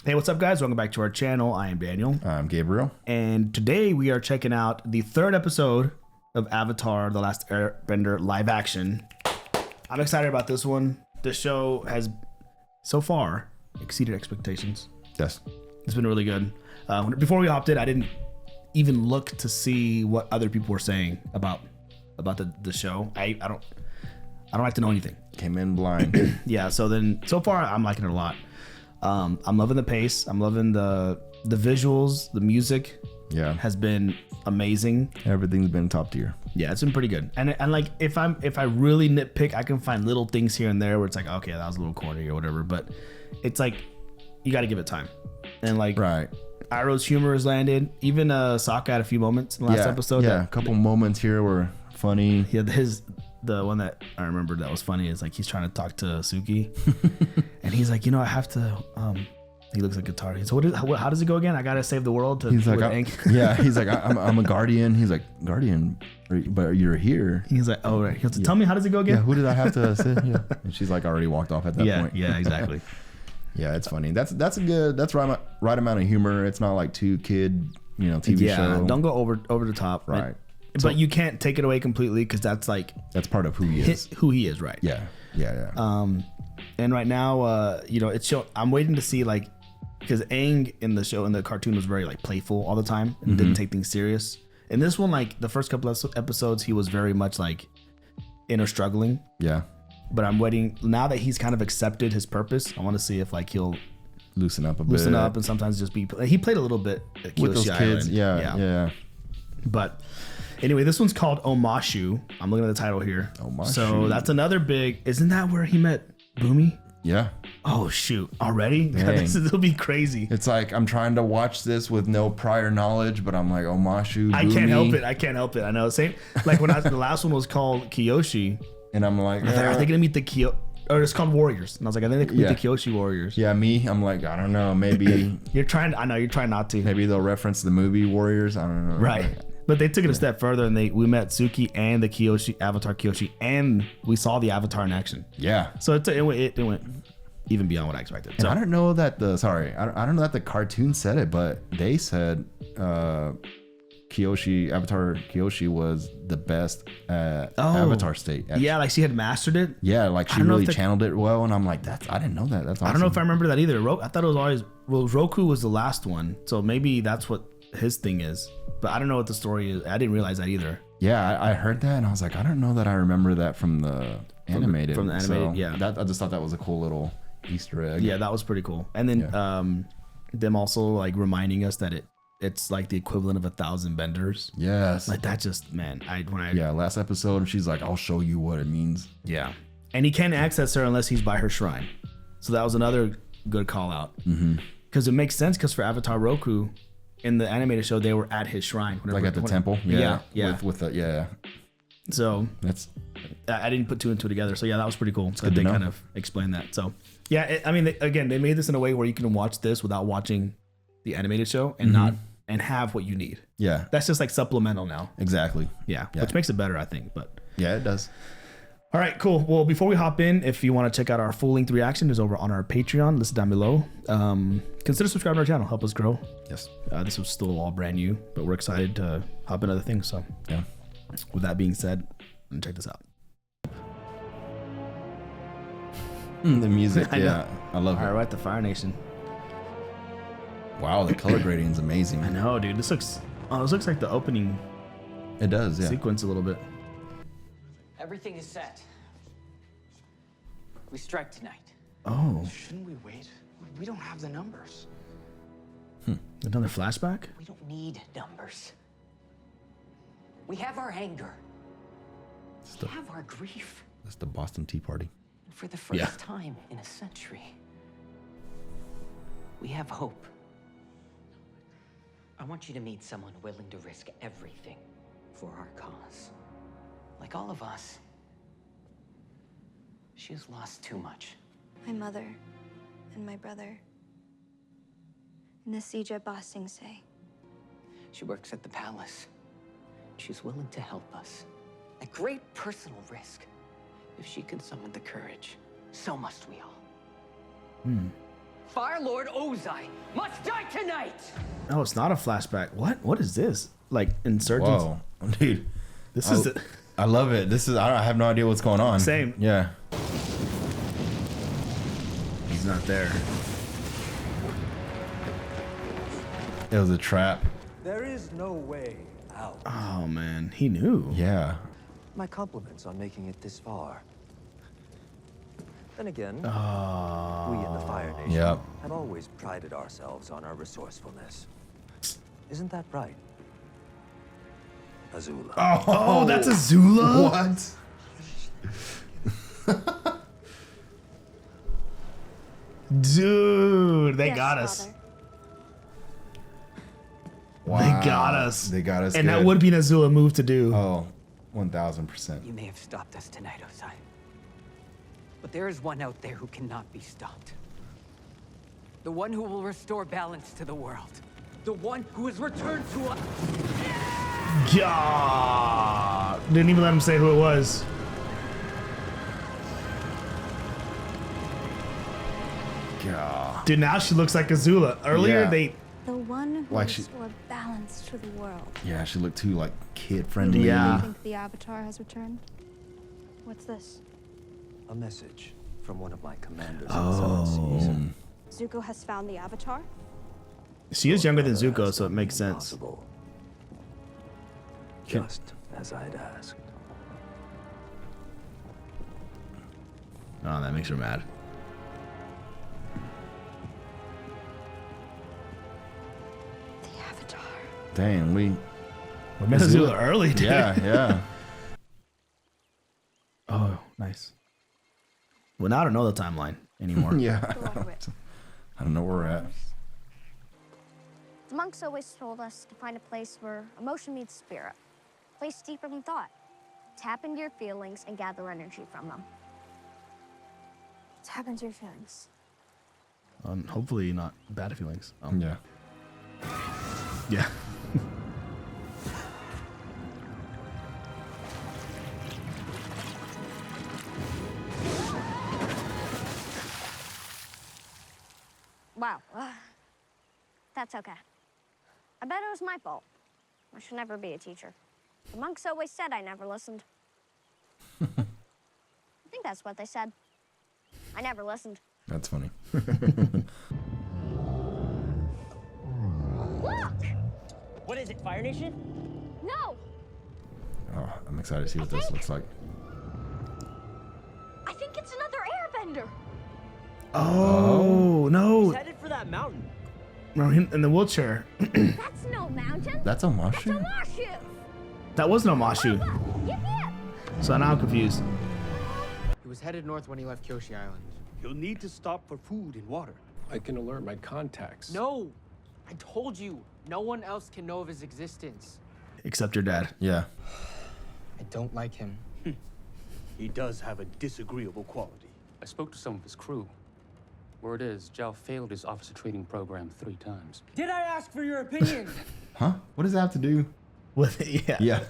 Hey, what's up, guys? Welcome back to our channel. I am Daniel. I'm Gabriel. And today we are checking out the third episode of Avatar: The Last Airbender live action. I'm excited about this one. The show has, so far, exceeded expectations. Yes. It's been really good. Before we hopped in, I didn't even look to see what other people were saying about the show. I don't like to know anything. Came in blind. Yeah, so far I'm liking it a lot. I'm loving the pace. I'm loving the visuals. The music has been amazing. Everything's been top tier. Yeah, it's been pretty good. And like if I really nitpick, I can find little things here and there where it's like, okay, that was a little corny or whatever, but it's like you got to give it time. And like Iroh's humor has landed. Even Sokka had a few moments in the last episode. Yeah, a couple moments here were funny. Yeah, the one that I remember that was funny is like he's trying to talk to Suki, and he's like, I have to. He looks like a guitar. He's how does it go again? I gotta save the world. He's like, he's like, I'm a guardian. He's like, guardian, but you're here. He's like, oh right. He goes, tell me, how does it go again? Yeah, who did I have to say? Yeah, and she's like already walked off at that point. Yeah, exactly. Yeah, it's funny. That's right amount of humor. It's not like too kid, TV show. Don't go over the top. Right. But you can't take it away completely because that's part of who he is. Who he is, right? Yeah. And right now, it's show. I'm waiting to see because Aang in the cartoon was very playful all the time and didn't take things serious. In this one, the first couple of episodes, he was very much inner struggling. Yeah. But I'm waiting now that he's kind of accepted his purpose. I want to see if he'll loosen up and sometimes just be. He played a little bit at with those kids. Yeah. But anyway, this one's called Omashu. I'm looking at the title here. Omashu. So that's another big. Isn't that where he met Boomy? Yeah. Oh shoot! Already? It'll be crazy. It's like I'm trying to watch this with no prior knowledge, but I'm like Omashu. I can't help it. I know. Same. Like when the last one was called Kyoshi. And I'm like, are they gonna meet the Kyo? Or it's called Warriors. And I was like, I think they could meet the Kyoshi Warriors. Yeah, I'm like, I don't know. Maybe you're trying not to. Maybe they'll reference the movie Warriors. I don't know. Right. But they took it a step further, and we met Suki and the Kyoshi Avatar Kyoshi, and we saw the Avatar in action. Yeah. So it went even beyond what I expected. And I don't know that I don't know that the cartoon said it, but they said Avatar Kyoshi was the best at Avatar state. Yeah, she had mastered it. Yeah, she really channeled it well, and I'm like, I didn't know that. That's awesome. I don't know if I remember that either. I thought it was always Roku was the last one, so maybe that's what his thing is. But I don't know what the story is. I didn't realize that either. Yeah, I heard that, and I was like, I don't know that I remember that from the animated. From the animated, yeah. I just thought that was a cool little Easter egg. Yeah, that was pretty cool. And then them also reminding us that it's the equivalent of 1,000 benders. Yes. That just, man, last episode, she's like, I'll show you what it means. Yeah. And he can't access her unless he's by her shrine. So that was another good call out. Because it makes sense, because for Avatar Roku, in the animated show, they were at his shrine. At the temple? Yeah. Yeah. So I didn't put two and two together. So yeah, that was pretty cool. So they kind of explained that. So yeah, they made this in a way where you can watch this without watching the animated show and have what you need. Yeah. That's just supplemental now. Exactly. Yeah. Which makes it better, I think. But yeah, it does. All right, cool. Well, before we hop in, if you want to check out our full-length reaction, it's over on our Patreon. Listed down below. Consider subscribing to our channel. Help us grow. Yes. This was still all brand new, but we're excited to hop into other things. So yeah. With that being said, check this out. The music, I love it. All right, we're at the Fire Nation. Wow, the color grading is amazing. I know, dude. This looks like the opening. It does, yeah. Sequence a little bit. Everything is set. We strike tonight. Oh. Shouldn't we wait? We don't have the numbers. Another flashback? We don't need numbers. We have our anger. We have our grief. That's the Boston Tea Party. And for the first time in a century, we have hope. I want you to meet someone willing to risk everything for our cause. Like all of us, she has lost too much. My mother and my brother in the siege at Ba Sing Se. She works at the palace. She's willing to help us. At great personal risk. If she can summon the courage, so must we all. Fire Lord Ozai must die tonight! Oh, it's not a flashback. What is this? Like insurgents? Whoa, dude. This is I love it. I have no idea what's going on. Same. Yeah. He's not there. It was a trap. There is no way out. Oh man, he knew. Yeah. My compliments on making it this far. Then again, we in the Fire Nation have always prided ourselves on our resourcefulness. Isn't that right? Azula. Oh, that's Azula? What? Dude, they got us. Father. Wow. They got us. They got us. And good. that would be an Azula move to do. Oh, 1000%. You may have stopped us tonight, Ozai. But there is one out there who cannot be stopped. The one who will restore balance to the world. The one who has returned to us. God. Didn't even let him say who it was. God. Dude, now she looks like Azula. Earlier, Yeah. they... The one who Like she- restored balance to the world. Yeah, she looked too like kid friendly. Yeah. I think the Avatar has returned. What's this? A message from one of my commanders in the Seventh Season. Zuko has found the Avatar? She is younger than Brother Zuko, has so it done makes the sense. impossible. Just as I'd asked. Oh, that makes her mad. The Avatar. Dang, we met Azula early, dude. yeah. Oh, nice. Well, now I don't know the timeline anymore. Yeah. Go on with it. I don't know where we're at. The monks always told us to find a place where emotion meets spirit, a place deeper than thought. Tap into your feelings and gather energy from them. Tap into your feelings. Hopefully not bad feelings. Yeah. Yeah. Wow. That's okay. I bet it was my fault. I should never be a teacher. The monks always said I never listened. I think that's what they said. I never listened. That's funny. Look! What is it, Fire Nation? No! Oh, I'm excited to see what this looks like. I think it's another airbender. Oh, no. He's headed for that mountain. No, in the wheelchair. That's no mountain. That's Omashu? Omashu! That wasn't Omashu. Yip, yip. So now I'm confused. He was headed north when he left Kyoshi Island. You'll need to stop for food and water. I can alert my contacts. No! I told you, no one else can know of his existence. Except your dad. Yeah. I don't like him. He does have a disagreeable quality. I spoke to some of his crew. Word is, Zhao failed his officer training program 3 times. Did I ask for your opinion? Huh? What does that have to do? With it, yeah. Yeah.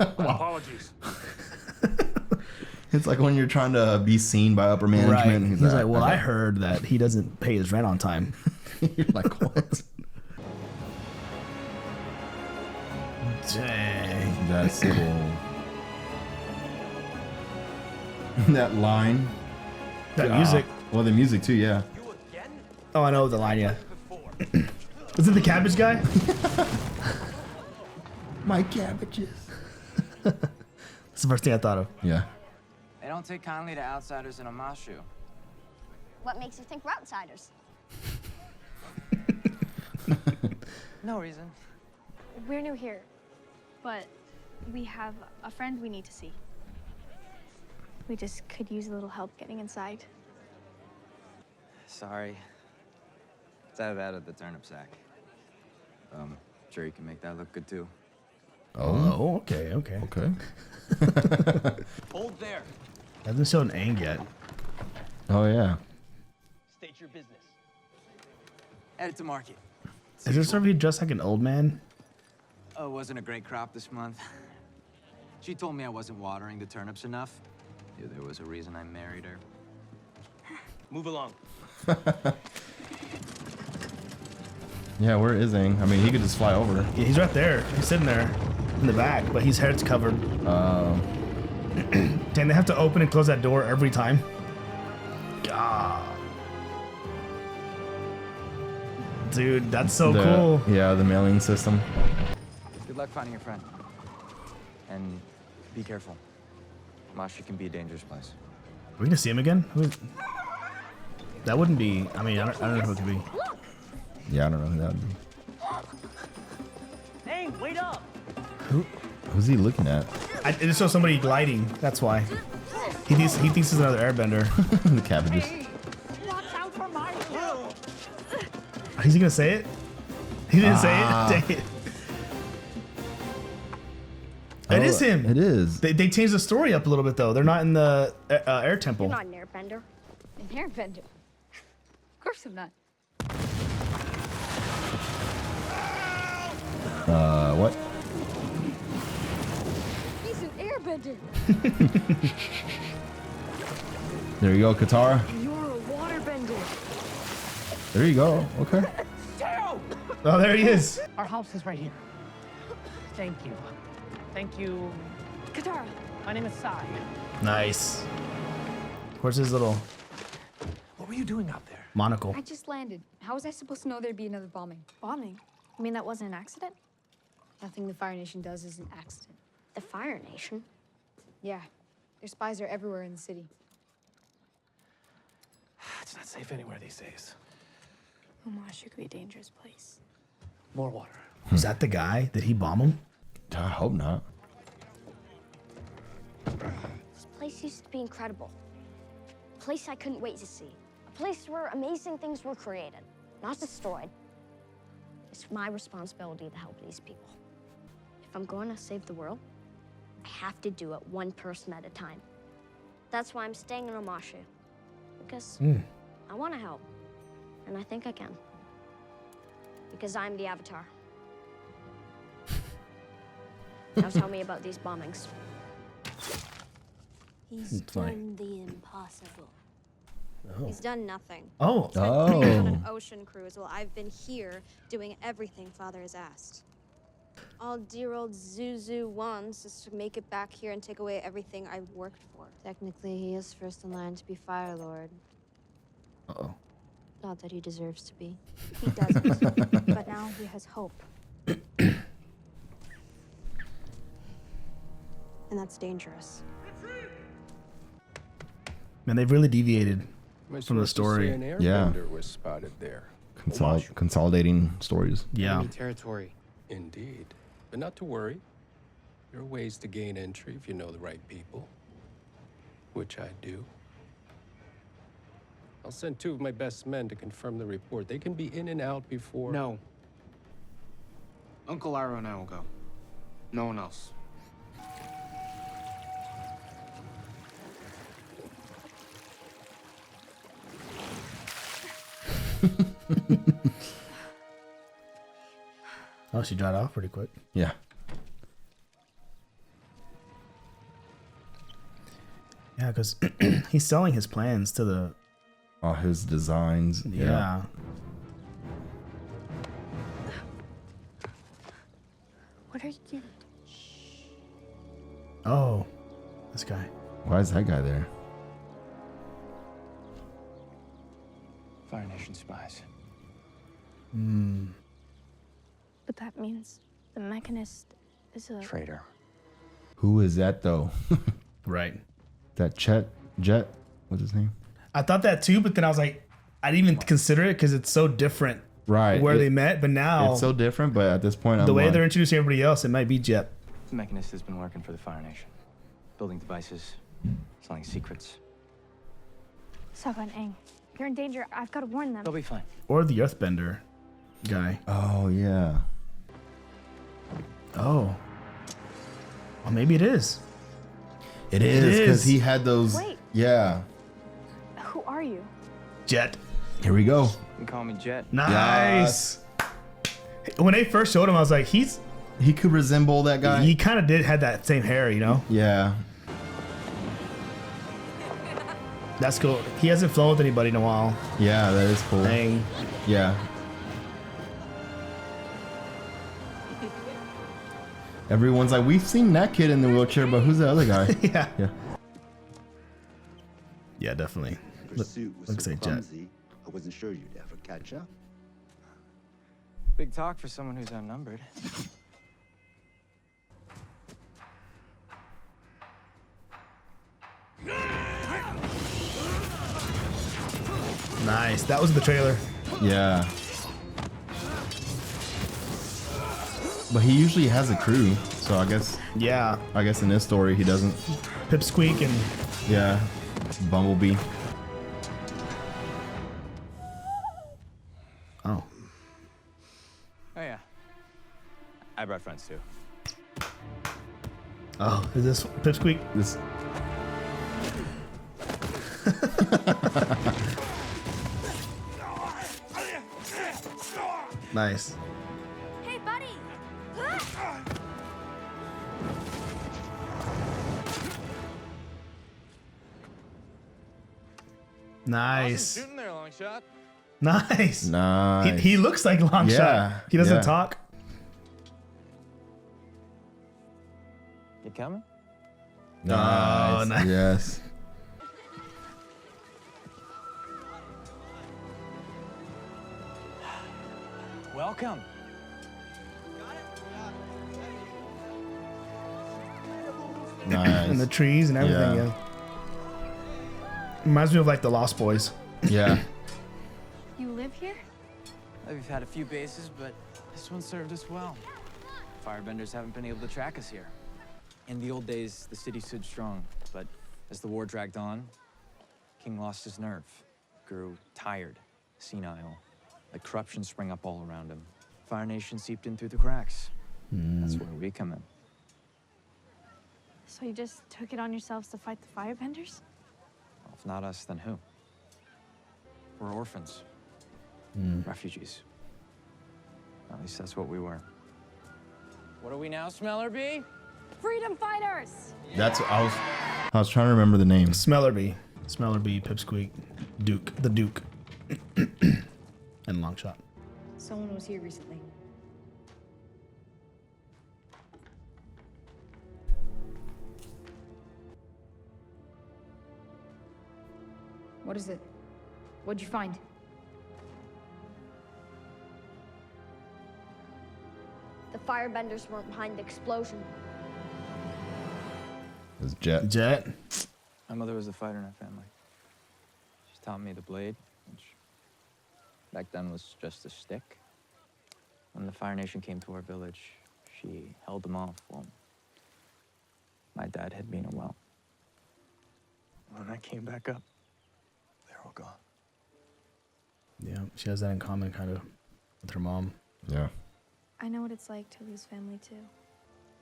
Apologies. It's like when you're trying to be seen by upper management. Right. He's like, well, I heard that he doesn't pay his rent on time. You're like, what? Dang. That's cool. That line. That music. Well, the music too, yeah. Oh, I know the line, yeah. Is it the cabbage guy? My cabbages. That's the first thing I thought of. Yeah. They don't take kindly to outsiders in Omashu. What makes you think we're outsiders? No reason. We're new here, but we have a friend we need to see. We just could use a little help getting inside. Sorry. I've added the turnip sack. Sure you can make that look good too. Oh, okay. Okay. Hold there. Hasn't shown Aang yet. Oh, yeah. State your business. Headed to market. Is this sort of dressed like an old man? Oh, it wasn't a great crop this month. She told me I wasn't watering the turnips enough. Knew there was a reason I married her. Move along. Yeah, where is Aang? I mean, he could just fly over. Yeah, he's right there. He's sitting there in the back, but his head's covered. Dang, they have to open and close that door every time. God. Dude, that's so cool. Yeah, the mailing system. Good luck finding your friend. And be careful. Omashu can be a dangerous place. Are we gonna see him again? That wouldn't be. I mean, I don't know who it could be. Yeah, I don't know who that would be. Hey, wait up! Who's he looking at? I just saw somebody gliding. That's why. He thinks he's another airbender. The cabbages. Watch out for my hill! Is he gonna say it? He didn't say it. Dang it. It is him. It is. They changed the story up a little bit though. They're not in the air temple. You're not an airbender. An airbender? Of course I'm not. What? He's an airbender. There you go, Katara. You're a waterbender. There you go. Okay. Oh, there he is. Our house is right here. Thank you. Thank you. Katara. My name is Sai. Nice. Where's his little What were you doing out there? monocle? I just landed. How was I supposed to know there'd be another bombing? Bombing? You mean that wasn't an accident? Nothing the Fire Nation does is an accident. The Fire Nation? Yeah. Their spies are everywhere in the city. It's not safe anywhere these days. Omashu could be a dangerous place. More water. Was that the guy? Did he bomb him? I hope not. This place used to be incredible. A place I couldn't wait to see. A place where amazing things were created, not destroyed. It's my responsibility to help these people. If I'm going to save the world, I have to do it one person at a time. That's why I'm staying in Omashu. Because I want to help. And I think I can. Because I'm the Avatar. Now tell me about these bombings. He's done the impossible. Oh. He's done nothing. Oh. He's been putting on an ocean cruise while I've been here doing everything Father has asked. All dear old Zuzu wants is to make it back here and take away everything I've worked for. Technically, he is first in line to be Fire Lord. Uh-oh. Not that he deserves to be. He doesn't. But now he has hope. And that's dangerous. Man, they've really deviated from the story. An airbender was spotted there. Consolidating stories. Yeah. Enemy territory. Indeed. But not to worry. There are ways to gain entry if you know the right people. Which I do. I'll send 2 of my best men to confirm the report. They can be in and out before... No. Uncle Iroh and I will go. No one else. Oh, she dried off pretty quick. Yeah. Yeah, because he's selling his plans to the... All his designs. Yeah. What are you... Oh, this guy. Why is that guy there? Fire Nation spies. But that means the Mechanist is a... Traitor. Who is that though? Right. That Jet? What's his name? I thought that too, but then I was like, I didn't even consider it because it's so different. Right. Where they met, but now it's so different. But at this point, the way they're introducing everybody else, it might be Jet. The Mechanist has been working for the Fire Nation, building devices, selling secrets. Zuko and Aang, you're in danger. I've got to warn them. They'll be fine. Or the Earthbender guy. Oh yeah. Oh. Well, maybe it is. It is because he had those. Wait. Yeah. Who are you? Jet. Here we go. You can call me Jet. Nice. When they first showed him, I was like, he could resemble that guy. He kind of had that same hair, you know? Yeah. That's cool. He hasn't flown with anybody in a while. Yeah, that is cool. Dang. Yeah. Everyone's like, we've seen that kid in the wheelchair, but who's the other guy? Yeah. Yeah. Yeah, definitely. Pursuit was Looks so like Jet. clumsy, I wasn't sure you'd ever catch up. Big talk for someone who's outnumbered. Nice. That was the trailer. Yeah. But he usually has a crew, so I guess. Yeah. I guess in this story he doesn't. Pipsqueak and. Yeah. Bumblebee. Oh. Oh yeah. I brought friends too. Oh, is this Pipsqueak? This. Nice. Hey, buddy! Nice. Shooting there, long shot. Nice. Nice. He looks like Long Yeah, Shot. He doesn't yeah. talk. You coming? Nice. Oh, nice. Yes. Welcome. Nice. And the trees and everything. Yeah. Yeah. Reminds me of like the Lost Boys. Yeah. You live here? We've had a few bases, but this one served us well. Firebenders haven't been able to track us here. In the old days, the city stood strong, but as the war dragged on, King lost his nerve, grew tired, senile, let corruption spring up all around him. Fire Nation seeped in through the cracks. That's where we come in. So you just took it on yourselves to fight the Firebenders? Well, if not us, then who? We're orphans, refugees. At least that's what we were. What are we now, Smellerbee? Freedom fighters! That's I was trying to remember the name. Smellerbee, Pipsqueak, Duke, the Duke, and Longshot. Someone was here recently. What is it? What'd you find? The Firebenders weren't behind the explosion. It was Jet. Jet. My mother was a fighter in our family. She taught me the blade, which back then was just a stick. When the Fire Nation came to our village, she held them off while my dad hid me in a well. When I came back up, they're all gone. Yeah, she has that in common kind of with her mom. Yeah. I know what it's like to lose family too.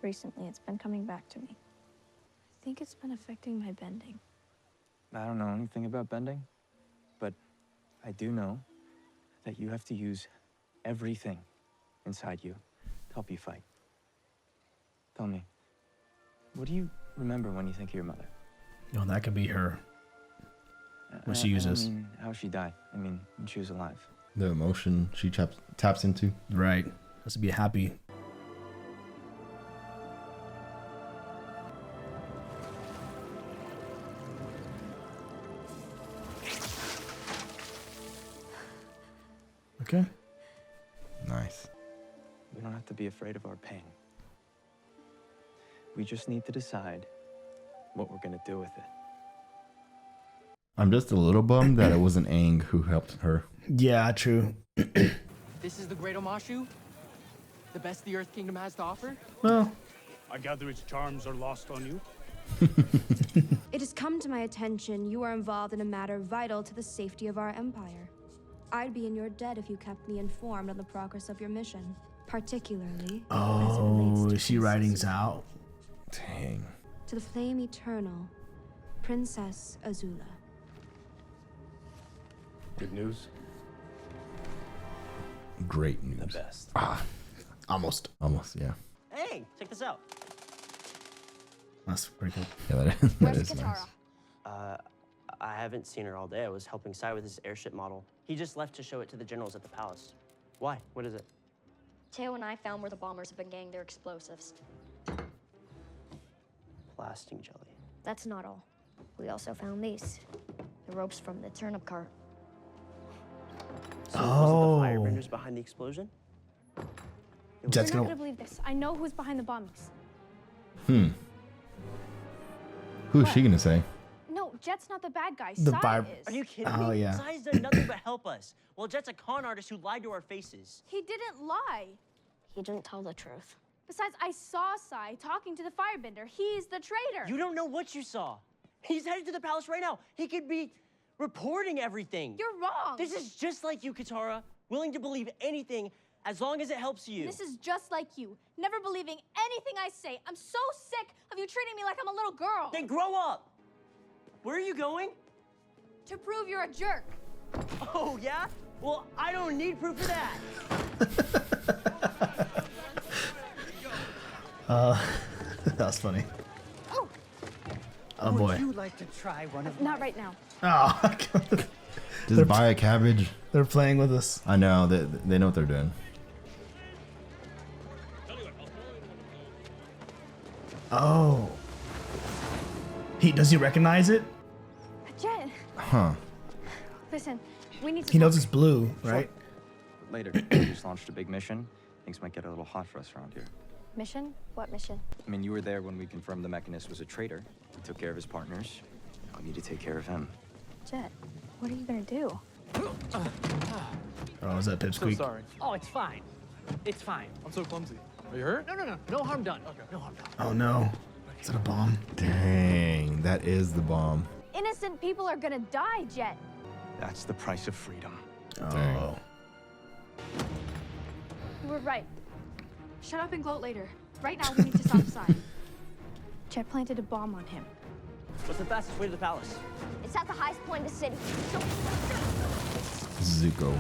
Recently, it's been coming back to me. I think it's been affecting my bending. I don't know anything about bending, but I do know that you have to use everything inside you to help you fight. Tell me, what do you remember when you think of your mother? No, that could be her. What she uses. I mean, how she died. I mean, when she was alive. The emotion she taps into. Right. Has to be happy. Okay. Nice. We don't have to be afraid of our pain. We just need to decide what we're gonna do with it. I'm just a little bummed that it wasn't Aang who helped her. Yeah, true. This is the Great Omashu? The best the Earth Kingdom has to offer? Well, I gather its charms are lost on you? It has come to my attention you are involved in a matter vital to the safety of our empire. I'd be in your debt if you kept me informed on the progress of your mission, particularly as it relates to is she writings out? Dang. to the flame eternal, Princess Azula. Good news? Great news. The best. Almost. Almost, yeah. Hey, check this out. That's pretty cool. Yeah, that is nice. I haven't seen her all day. I was helping Sai with his airship model. He just left to show it to the generals at the palace. Why? What is it? Teo and I found where the bombers have been getting their explosives. blasting jelly. That's not all. We also found these. The ropes from the turnip cart. So was it the firebenders behind the explosion? You're not gonna believe this. I know who's behind the bombings. Who's she gonna say? No, Jet's not the bad guy. The Sai vibe. is. Are you kidding Oh, me? yeah. Sai's done nothing but help us. Well, Jet's a con artist who lied to our faces. He didn't lie. He didn't tell the truth. Besides, I saw Sai talking to the firebender. He's the traitor. You don't know what you saw. He's headed to the palace right now. He could be reporting everything. You're wrong. This is just like you, Katara. Willing to believe anything as long as it helps you. This is just like you. Never believing anything I say. I'm so sick of you treating me like I'm a little girl. Then grow up. Where are you going? To prove you're a jerk. Oh, yeah? Well, I don't need proof of that. That's funny. Oh. Oh boy. Would you like to try one of Not right now. Oh. Just buy a cabbage. They're playing with us. I know. They know what they're doing. Oh. Does he recognize it? Jet. Huh. Listen, we need to He knows talk. it's blue, right? Later, we just launched a big mission. Things might get a little hot for us around here. Mission? What mission? I mean, you were there when we confirmed the Mechanist was a traitor. We took care of his partners. Now we need to take care of him. Jet, what are you gonna do? Oh, is that Pipsqueak? So sorry. Oh, it's fine. It's fine. I'm so clumsy. Are you hurt? No. No harm done. Okay. No harm done. Oh no. Is that a bomb? Dang, that is the bomb. Innocent people are gonna die, Jet. That's the price of freedom. Oh. You were right. Shut up and gloat later. Right now, we need to stop Sai. Jet planted a bomb on him. What's the fastest way to the palace? It's at the highest point in the city. Zuko.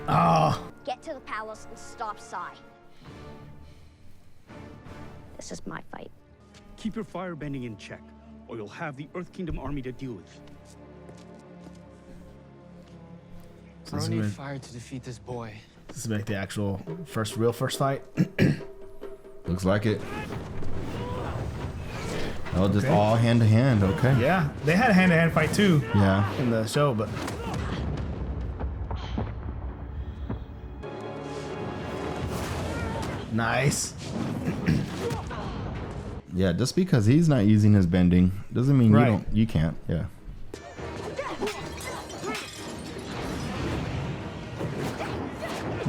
Oh. Get to the palace and stop Sai. This is my fight. Keep your firebending in check, or you'll have the Earth Kingdom army to deal with. I don't need fire to defeat this boy. This is make the actual real first fight. Looks like it. Oh, just all hand to hand. Okay. Yeah, they had a hand-to-hand fight too. Yeah. In the show, but. Nice. Yeah, just because he's not using his bending doesn't mean you can't. Yeah.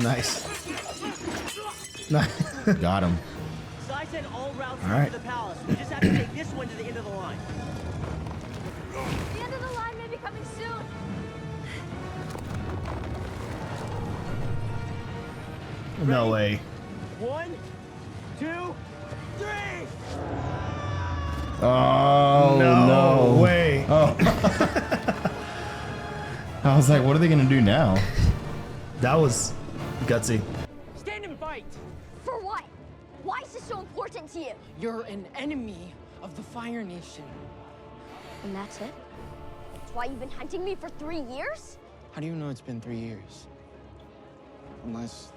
Nice. Got him. So I said all routes All right. to the palace. We just have to take this one to the end of the line. The end of the line may be coming soon. No way. 1, 2, 3. Oh no way. Oh. I was like, what are they gonna do now? That was gutsy. Stand and fight. For what? Why is this so important to you? You're an enemy of the Fire Nation. And that's it? That's why you've been hunting me for 3 years? How do you know it's been 3 years? Unless...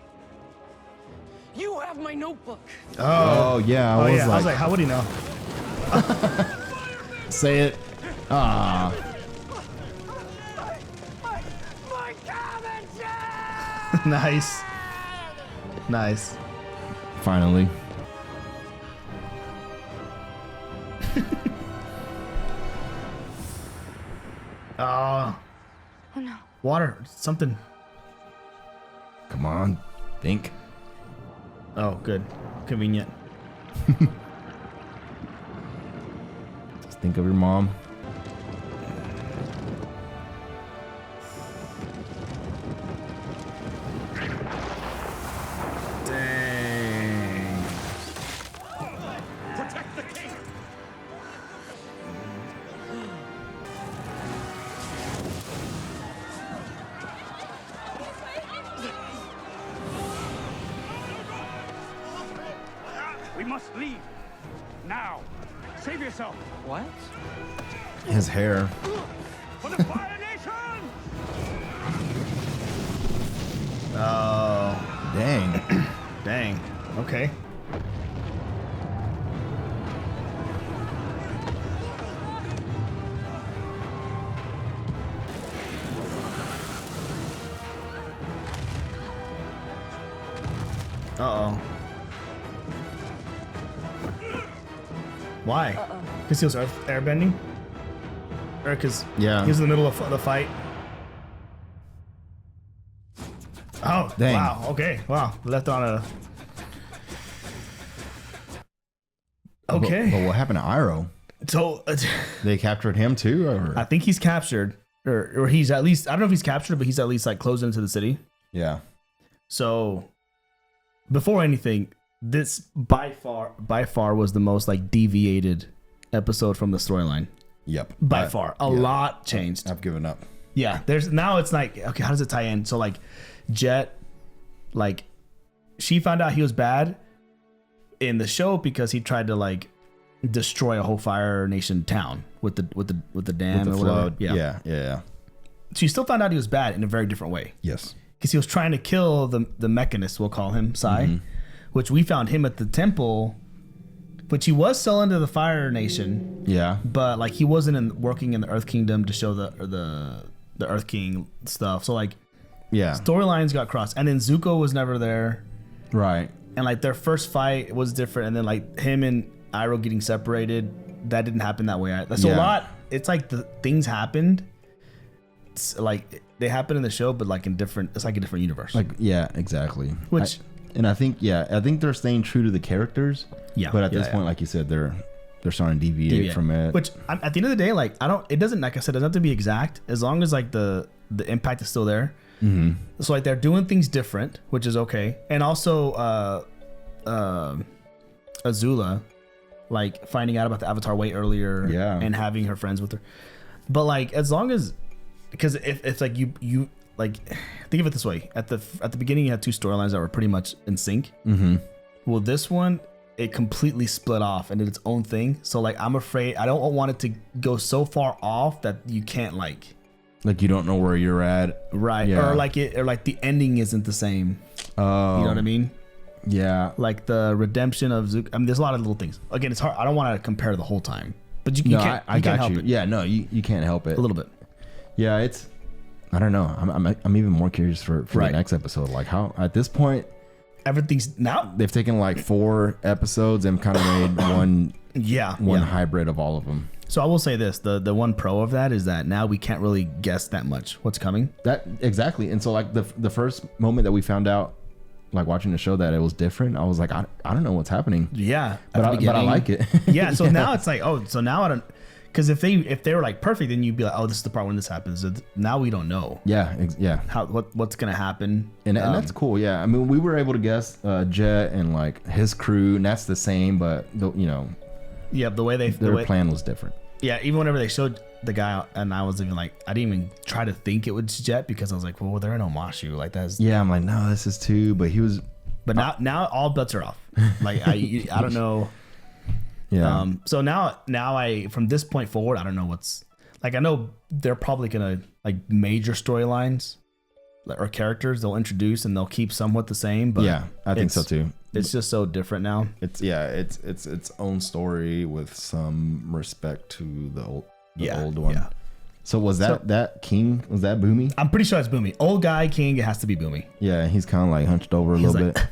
You have my notebook! Oh yeah, I was like, how would he know? Say it. Ah. Nice. Nice. Finally. Oh no. Water. Something. Come on. Think. Oh, good. Convenient. Just think of your mom. Dang. Protect the king! We must leave. Now. Save yourself. What? His hair. For the Fire Nation! Oh. Dang. Dang. Okay. Uh-oh. Why? Because he was airbending? Or because he was in the middle of the fight? Oh, dang. Wow. Okay. Wow. Left on a... Okay. But what happened to Iroh? So... they captured him too? Or? I think he's captured. Or he's at least... I don't know if he's captured, but he's at least like closed into the city. Yeah. So... Before anything, this by far was the most like deviated episode from the storyline. Yep. By far. A lot changed. I've given up. Yeah. Now it's like, okay, how does it tie in? So like Jet, like she found out he was bad in the show because he tried to like destroy a whole Fire Nation town with the dam or whatever. Yeah. She still found out he was bad in a very different way. Yes. Because he was trying to kill the mechanist, we'll call him, Sai, which we found him at the temple, which he was still under the Fire Nation. Yeah. But like he wasn't working in the Earth Kingdom to show the Earth King stuff. So like, storylines got crossed, and then Zuko was never there. Right. And like their first fight was different, and then like him and Iroh getting separated, that didn't happen that way. So a lot. It's like the things happened. It's like they happen in the show, but like it's like a different universe. Like exactly. Which I think they're staying true to the characters. Yeah. But at this point, like you said, they're starting to deviate from it. Which at the end of the day, like it doesn't, like I said, it doesn't have to be exact as long as like the impact is still there. Mm-hmm. So like they're doing things different, which is okay. And also Azula, like finding out about the Avatar way earlier, and having her friends with her. But like as long as, because if it's like you like think of it this way, at the beginning you had two storylines that were pretty much in sync. Mm-hmm. Well, this one, it completely split off and did its own thing. So like I'm afraid, I don't want it to go so far off that you can't like you don't know where you're at, right? Or like the ending isn't the same. Oh, you know what I mean? Yeah. Like the redemption of Zuko. I mean, there's a lot of little things. Again, it's hard. I don't want to compare the whole time, but you can't. I can't help it. Yeah, no, you can't help it. A little bit. Yeah, it's. I don't know. I'm even more curious for the next episode. Like how at this point, everything's now they've taken like 4 episodes and kind of made one hybrid of all of them. So I will say this: the one pro of that is that now we can't really guess that much what's coming. That exactly. And so like the first moment that we found out, like watching the show, that it was different, I was like, I don't know what's happening. Yeah, but I like it. Yeah. So now it's like, oh, so now I don't. Because if they were like perfect, then you'd be like, oh, this is the part when this happens. Now we don't know. Yeah. What's gonna happen, and that's cool. Yeah, I mean, we were able to guess Jet and like his crew, and that's the same, but yeah, the way their plan was different. Yeah, even whenever they showed the guy, and I was even like, I didn't even try to think it was Jet because I was like, well, they're in Omashu, like that's. Yeah, I'm like, no, this is too, but he was. But now all bets are off. Like I don't know. Yeah. So now I from this point forward, I don't know what's like. I know they're probably gonna like major storylines or characters they'll introduce and they'll keep somewhat the same. But yeah, I think so too. It's just so different now. It's its own story with some respect to the old one. Yeah. So was that King? Was that Boomy? I'm pretty sure it's Boomy. Old guy King. It has to be Boomy. Yeah, he's kind of like hunched over a little bit,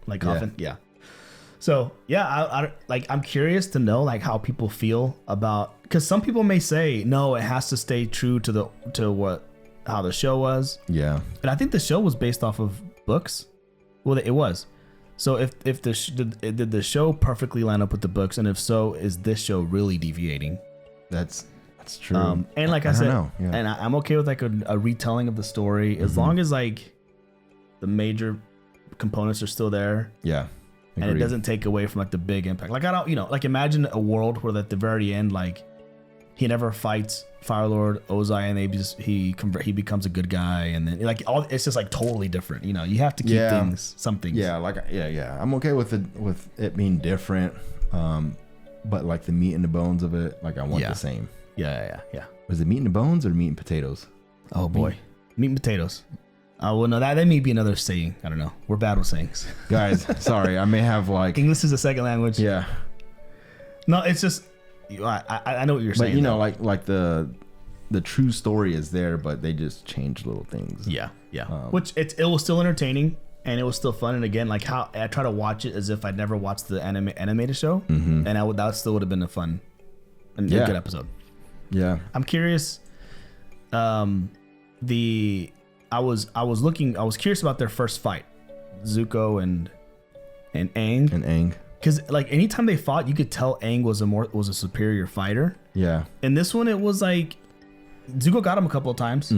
like coughing. Yeah. So yeah, I'm curious to know like how people feel about, because some people may say no, it has to stay true to how the show was. Yeah. And I think the show was based off of books. Well, it was. So if did the show perfectly line up with the books, and if so, is this show really deviating? That's true. And like I said, and I'm okay with like a retelling of the story as long as like the major components are still there. Yeah. And it doesn't take away from like the big impact. Like I don't, like imagine a world where at the very end, like he never fights Fire Lord Ozai, and he becomes a good guy, and then like it's just like totally different. You have to keep some things. Yeah, I'm okay with it being different, but like the meat and the bones of it, like I want the same. Yeah. Was it meat and the bones or meat and potatoes? Oh boy, meat and potatoes. Well, no, that may be another saying. I don't know. We're bad with sayings. Guys, sorry. I may have like... English is a second language. Yeah. No, it's just... I know what you're saying. But, like the true story is there, but they just change little things. Yeah. Which it was still entertaining. and it was still fun. And again, like how I try to watch it as if I'd never watched the animated show, and that still would have been a fun and a good episode. Yeah, I'm curious. I was curious about their first fight, Zuko and Aang. Because like anytime they fought, you could tell Aang was a superior fighter. Yeah. In this one, it was like Zuko got him a couple of times,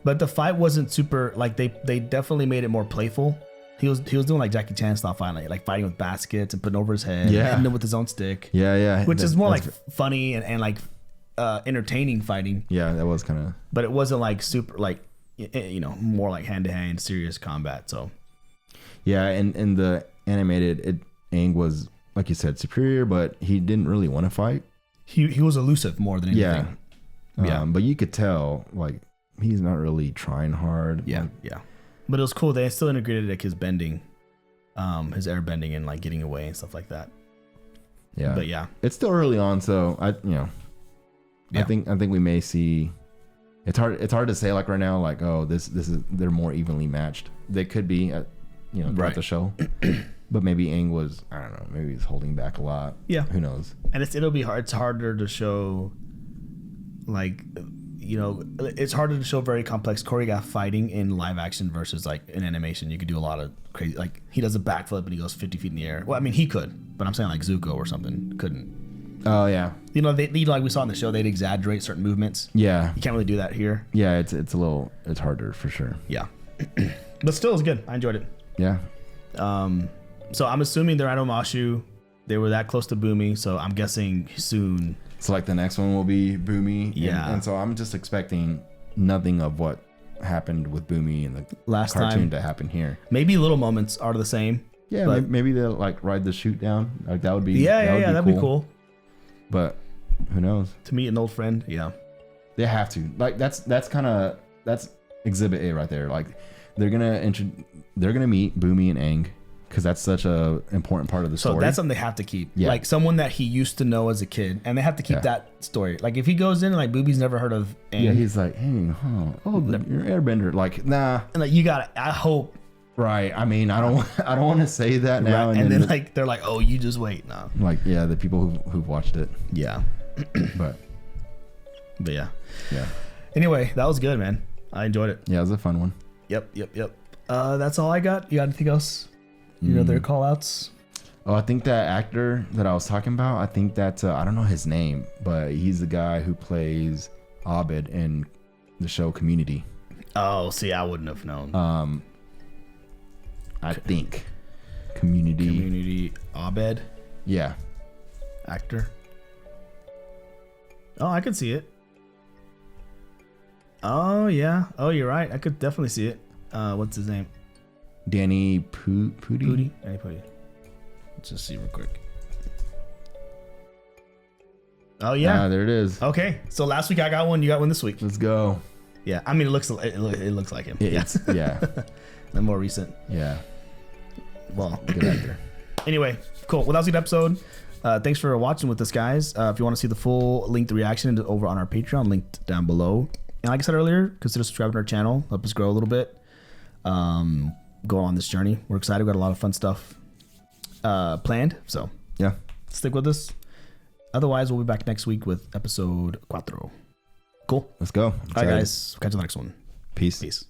but the fight wasn't super. Like they definitely made it more playful. He was doing like Jackie Chan style fighting, like fighting with baskets and putting over his head, hitting him with his own stick. Yeah. Which is more like funny and like entertaining fighting. Yeah, that was kind of. But it wasn't like super like more like hand to hand serious combat. So. Yeah, and in the animated, Aang was, like you said, superior, but he didn't really want to fight. He was elusive more than anything. Yeah. But you could tell, like, he's not really trying hard. Yeah. But it was cool. They still integrated like his bending, his air bending and like getting away and stuff like that. Yeah. But yeah. It's still early on, so I think we may see. It's hard to say like right now, like, oh, this is they're more evenly matched. They could be throughout the show. But maybe Aang was, I don't know, maybe he's holding back a lot. Yeah. Who knows? And it'll be hard. It's harder to show, like, it's harder to show very complex choreographed fighting in live action versus like in animation. You could do a lot of crazy, like he does a backflip and he goes 50 feet in the air. Well, I mean, he could, but I'm saying like Zuko or something couldn't. Oh, yeah. Like we saw in the show, they'd exaggerate certain movements. Yeah. You can't really do that here. Yeah, it's harder for sure. Yeah. But still, it's good. I enjoyed it. Yeah. So I'm assuming they're at Omashu. They were that close to Boomy, so I'm guessing soon. So like the next one will be Boomy. Yeah. And so I'm just expecting nothing of what happened with Boomy in the last cartoon time to happen here. Maybe little moments are the same. Yeah, but maybe they'll like ride the chute down. Like that would be that'd be cool. But who knows? To meet an old friend, yeah. They have to. Like that's Exhibit A right there. Like they're gonna meet Boomy and Aang. Because that's such a important part of the story. So that's something they have to keep. Yeah. Like someone that he used to know as a kid. And they have to keep that story. Like if he goes in and like Boobie's never heard of Aang. Yeah, he's like, hey, oh, you're Airbender. Like, nah. And like you got I hope. Right. I mean, I don't want to say that now. Right. And then like they're like, oh, you just wait now. Like, yeah, the people who've watched it. Yeah. But yeah. Yeah. Anyway, that was good, man. I enjoyed it. Yeah, it was a fun one. Yep. That's all I got. You got anything else? Their call outs? Oh, I think that actor that I was talking about, I think that, I don't know his name, but he's the guy who plays Abed in the show Community. Oh, see, I wouldn't have known. I think Community Abed? Yeah. Actor? Oh, I could see it. Oh, yeah. Oh, you're right. I could definitely see it. What's his name? Danny Pudi? Danny Pudi. Let's just see real quick. Oh yeah, there it is. Okay, so last week I got one. You got one this week. Let's go. Yeah, I mean it looks like him. Yeah. The more recent. Yeah. Well, good actor. Anyway, cool. Well, that was a good episode. Thanks for watching with us, guys. If you want to see the full linked reaction over on our Patreon, linked down below. And like I said earlier, consider subscribing to our channel. Help us grow a little bit. Go on this journey. We're excited. We've got a lot of fun stuff planned. So yeah, stick with us. Otherwise, we'll be back next week with episode 4. Cool. Let's go. All right, guys. We'll catch you on the next one. Peace. Peace.